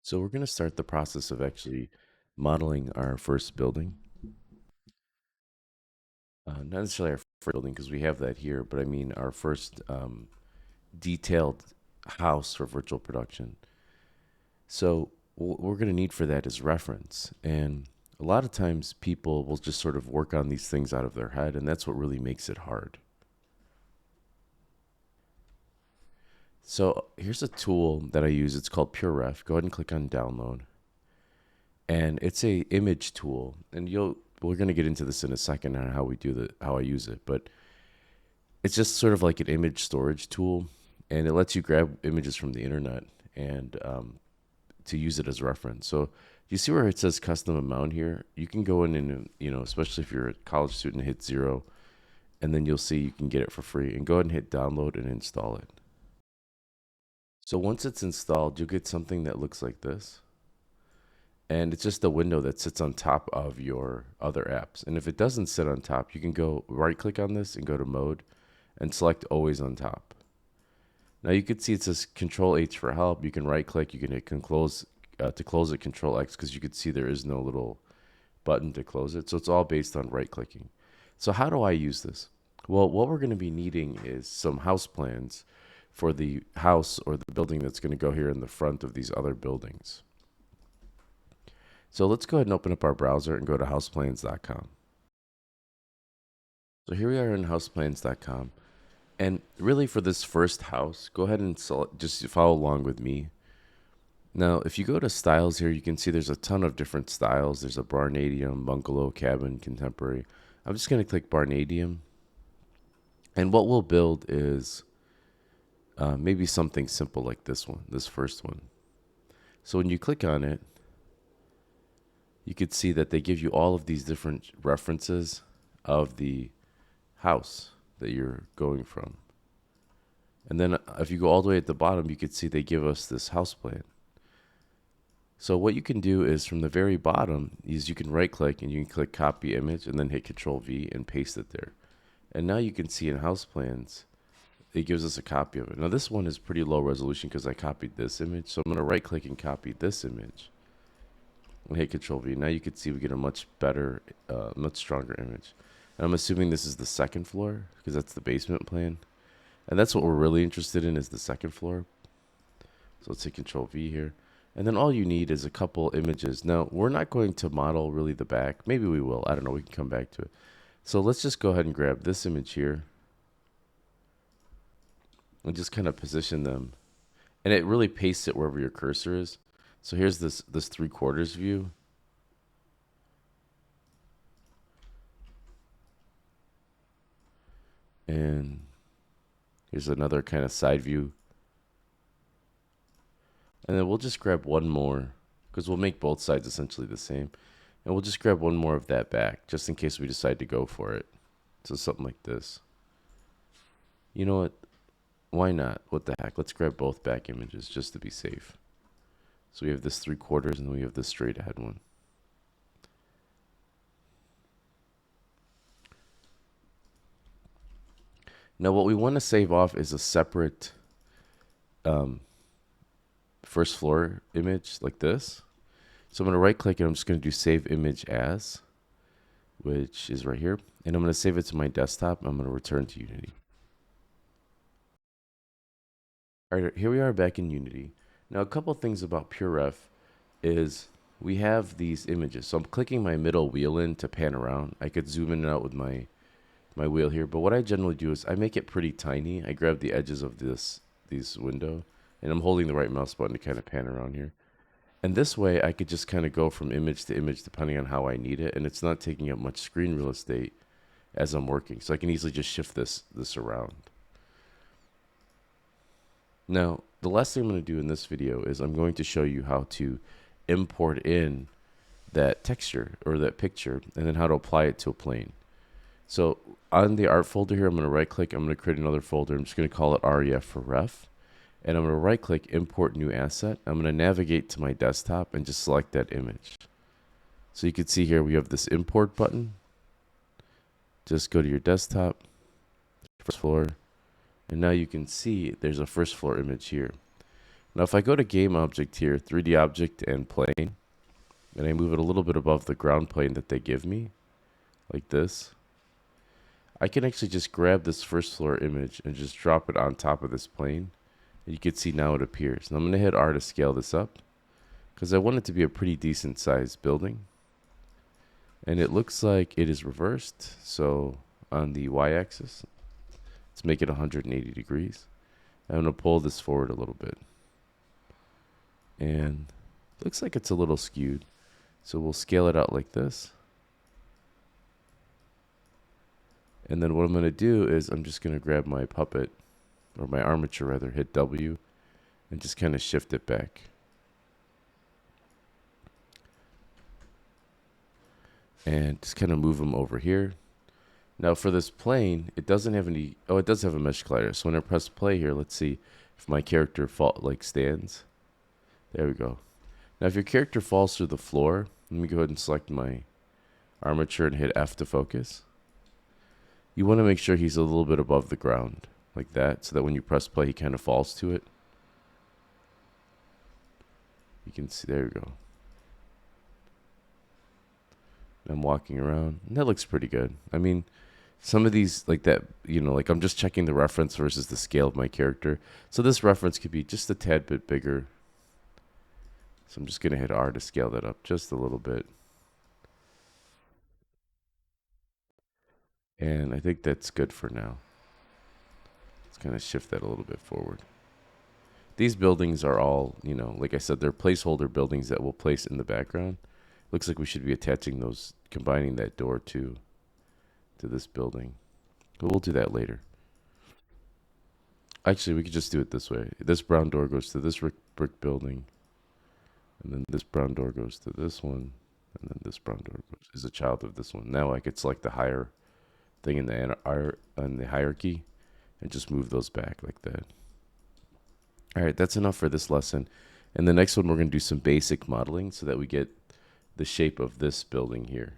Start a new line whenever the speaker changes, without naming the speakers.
So we're going to start the process of actually modeling our first building. Not necessarily our first building because we have that here, but I mean our first detailed house for virtual production. So what we're going to need for that is reference. And a lot of times people will just sort of work on these things out of their head, and that's what really makes it hard. So here's a tool that I use. It's called PureRef. Go ahead and click on download. And it's a image tool. And we're going to get into this in a second on how I use it, but it's just sort of like an image storage tool, and it lets you grab images from the internet and to use it as reference. So you see where it says custom amount here? You can go in and, especially if you're a college student, hit 0, and then you'll see you can get it for free. And go ahead and hit download and install it. So once it's installed, you'll get something that looks like this. And it's just a window that sits on top of your other apps. And if it doesn't sit on top, you can go right click on this and go to mode and select always on top. Now you can see it says Control H for help. You can right click. You can hit close to close it. Control X because you can see there is no little button to close it. So it's all based on right clicking. So how do I use this? Well, what we're going to be needing is some house plans for the house or the building that's going to go here in the front of these other buildings. So let's go ahead and open up our browser and go to houseplans.com. So here we are in houseplans.com. And really for this first house, go ahead and just follow along with me. Now, if you go to styles here, you can see there's a ton of different styles. There's a Barnadium, bungalow, cabin, contemporary. I'm just going to click Barnadium. And what we'll build is maybe something simple like this one, this first one. So when you click on it, you could see that they give you all of these different references of the house that you're going from. And then if you go all the way at the bottom, you could see they give us this house plan. So what you can do is from the very bottom is you can right click and you can click copy image and then hit Control V and paste it there. And now you can see in house plans, it gives us a copy of it. Now this one is pretty low resolution because I copied this image. So I'm going to right click and copy this image and hit Control V. Now you can see we get a much better, much stronger image. And I'm assuming this is the second floor because that's the basement plan. And that's what we're really interested in is the second floor. So let's hit Control V here. And then all you need is a couple images. Now, we're not going to model really the back. Maybe we will. I don't know. We can come back to it. So let's just go ahead and grab this image here and just kind of position them. And it really pastes it wherever your cursor is. So here's this 3/4 view. And here's another kind of side view. And then we'll just grab one more because we'll make both sides essentially the same. And we'll just grab one more of that back just in case we decide to go for it. So something like this. You know what? Why not? What the heck? Let's grab both back images just to be safe. So we have this 3/4 and then we have this straight ahead one. Now what we want to save off is a separate first floor image like this. So I'm going to right click and I'm just going to do save image as, which is right here. And I'm going to save it to my desktop. I'm going to return to Unity. All right, here we are back in Unity. Now, a couple things about PureRef is we have these images. So I'm clicking my middle wheel in to pan around. I could zoom in and out with my wheel here, but what I generally do is I make it pretty tiny. I grab the edges of this window, and I'm holding the right mouse button to kind of pan around here. And this way, I could just kind of go from image to image depending on how I need it, and it's not taking up much screen real estate as I'm working. So I can easily just shift this around. Now, the last thing I'm going to do in this video is I'm going to show you how to import in that texture or that picture and then how to apply it to a plane. So on the art folder here, I'm going to right click. I'm going to create another folder. I'm just going to call it REF for ref. And I'm going to right click import new asset. I'm going to navigate to my desktop and just select that image. So you can see here we have this import button. Just go to your desktop, first floor. And now you can see there's a first floor image here. Now if I go to game object here, 3D object and plane, and I move it a little bit above the ground plane that they give me, like this, I can actually just grab this first floor image and just drop it on top of this plane. And you can see now it appears. And I'm going to hit R to scale this up because I want it to be a pretty decent sized building. And it looks like it is reversed. So on the y-axis, let's make it 180 degrees. I'm going to pull this forward a little bit. And looks like it's a little skewed. So we'll scale it out like this. And then what I'm going to do is I'm just going to grab my puppet, or my armature rather, hit W, and just kind of shift it back. And just kind of move them over here. Now for this plane, it doesn't have any, oh, it does have a mesh collider. So when I press play here, let's see if my character stands. There we go. Now if your character falls through the floor, let me go ahead and select my armature and hit F to focus. You want to make sure he's a little bit above the ground, like that, so that when you press play, he kind of falls to it. You can see, there we go. I'm walking around, and that looks pretty good. I mean, some of these, like that, like I'm just checking the reference versus the scale of my character. So this reference could be just a tad bit bigger. So I'm just going to hit R to scale that up just a little bit. And I think that's good for now. Let's kind of shift that a little bit forward. These buildings are all, like I said, they're placeholder buildings that we'll place in the background. Looks like we should be attaching those, combining that door to this building. But we'll do that later. Actually, we could just do it this way. This brown door goes to this brick building. And then this brown door goes to this one. And then this brown door is a child of this one. Now I could select the higher thing in the hierarchy and just move those back like that. All right, that's enough for this lesson. And the next one, we're going to do some basic modeling so that we get the shape of this building here.